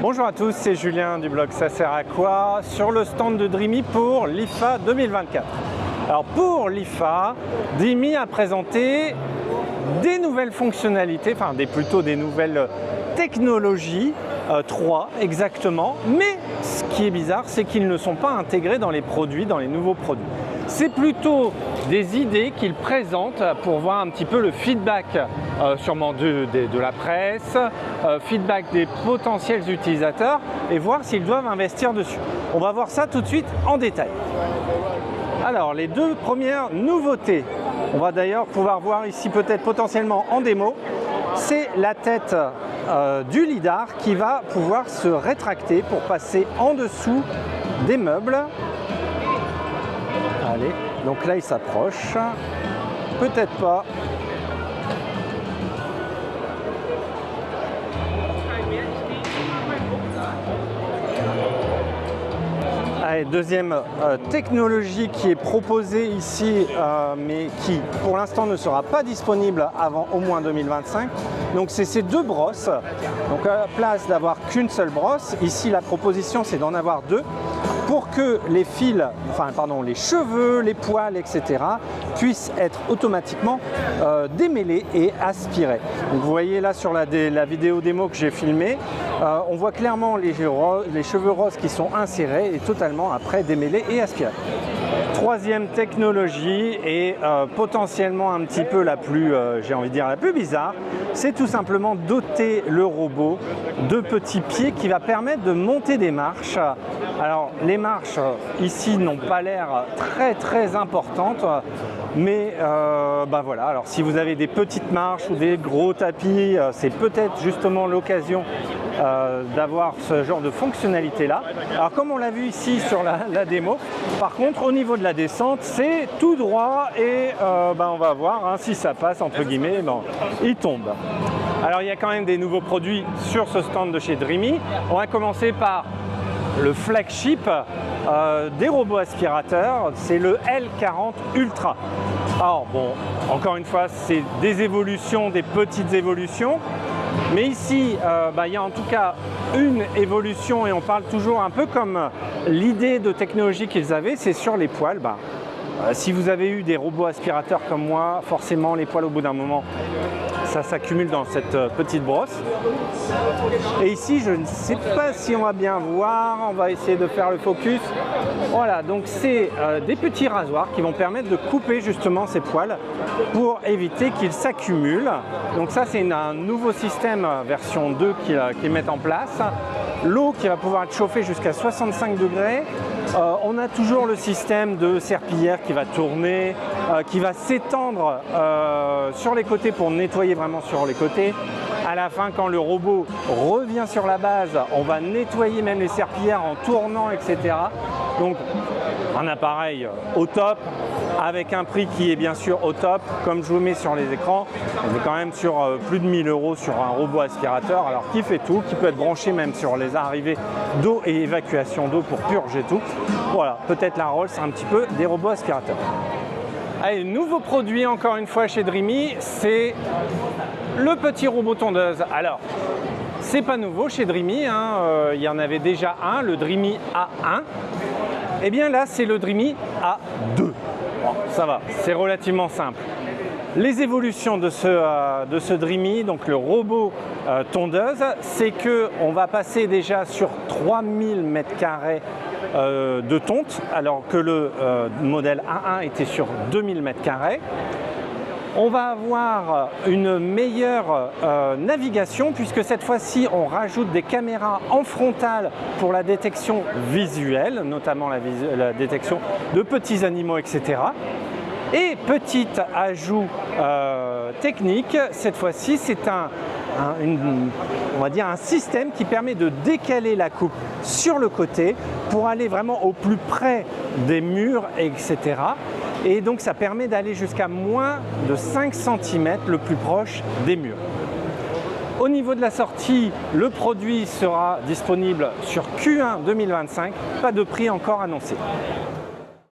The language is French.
Bonjour à tous, c'est Julien du blog Ça sert à quoi sur le stand de Dreamy pour l'IFA 2024. Alors pour l'IFA, Dreamy a présenté des nouvelles fonctionnalités, plutôt des nouvelles technologies, 3 exactement, mais ce qui est bizarre, c'est qu'ils ne sont pas intégrés dans les produits, dans les nouveaux produits. C'est plutôt des idées qu'ils présentent pour voir un petit peu le feedback sûrement de la presse, feedback des potentiels utilisateurs et voir s'ils doivent investir dessus. On va voir ça tout de suite en détail. Alors les deux premières nouveautés, on va d'ailleurs pouvoir voir ici peut-être potentiellement en démo, c'est la tête du lidar qui va pouvoir se rétracter pour passer en dessous des meubles. Allez, donc là il s'approche, peut-être pas. Allez, deuxième technologie qui est proposée ici, mais qui pour l'instant ne sera pas disponible avant au moins 2025. Donc c'est ces deux brosses. Donc à la place d'avoir qu'une seule brosse, ici la proposition c'est d'en avoir deux, pour que les fils, les cheveux, les poils, etc. puissent être automatiquement démêlés et aspirés. Donc vous voyez là sur la vidéo démo que j'ai filmée, on voit clairement les cheveux roses qui sont insérés et totalement après démêlés et aspirés. Troisième technologie et potentiellement un petit peu la plus, la plus bizarre, c'est tout simplement doter le robot de petits pieds qui va permettre de monter des marches. Alors les marches ici n'ont pas l'air très importantes, mais voilà. Alors si vous avez des petites marches ou des gros tapis, c'est peut-être justement l'occasion d'avoir ce genre de fonctionnalité là. Alors comme on l'a vu ici sur la démo, par contre au niveau de la descente c'est tout droit et on va voir si ça passe entre guillemets, il tombe. Alors il y a quand même des nouveaux produits sur ce stand de chez Dreamy. On va commencer par le flagship des robots aspirateurs, c'est le L40 Ultra. Alors bon, encore une fois c'est des évolutions, des petites évolutions. Mais ici, il y a en tout cas une évolution et on parle toujours un peu comme l'idée de technologie qu'ils avaient, c'est sur les poils. Si vous avez eu des robots aspirateurs comme moi, forcément les poils au bout d'un moment, ça s'accumule dans cette petite brosse. Et ici, je ne sais pas si on va bien voir, on va essayer de faire le focus. Voilà, donc c'est des petits rasoirs qui vont permettre de couper justement ces poils pour éviter qu'ils s'accumulent. Donc ça, c'est un nouveau système version 2 qu'ils mettent en place. L'eau qui va pouvoir être chauffée jusqu'à 65 degrés. On a toujours le système de serpillière qui va tourner, qui va s'étendre sur les côtés pour nettoyer vraiment sur les côtés. À la fin, quand le robot revient sur la base, on va nettoyer même les serpillières en tournant, etc. Donc un appareil au top, avec un prix qui est bien sûr au top, comme je vous mets sur les écrans. On est quand même sur plus de 1000 € sur un robot aspirateur, alors qui fait tout, qui peut être branché même sur les arrivées d'eau et évacuation d'eau pour purger tout. Voilà, peut-être la Rolls un petit peu des robots aspirateurs. Allez, nouveau produit encore une fois chez Dreamy, c'est le petit robot tondeuse. Alors, c'est pas nouveau chez Dreamy, il y en avait déjà un, le Dreamy A1. Et bien là, c'est le Dreamy A2. Bon, ça va, c'est relativement simple. Les évolutions de ce Dreamy, donc le robot tondeuse, c'est qu'on va passer déjà sur 3000 m² de tonte, alors que le modèle A1 était sur 2000 m². On va avoir une meilleure navigation puisque cette fois-ci on rajoute des caméras en frontale pour la détection visuelle, notamment la détection de petits animaux, etc. Et petit ajout technique, cette fois-ci c'est on va dire un système qui permet de décaler la coupe sur le côté pour aller vraiment au plus près des murs, etc. Et donc ça permet d'aller jusqu'à moins de 5 cm le plus proche des murs. Au niveau de la sortie, le produit sera disponible sur Q1 2025, pas de prix encore annoncé.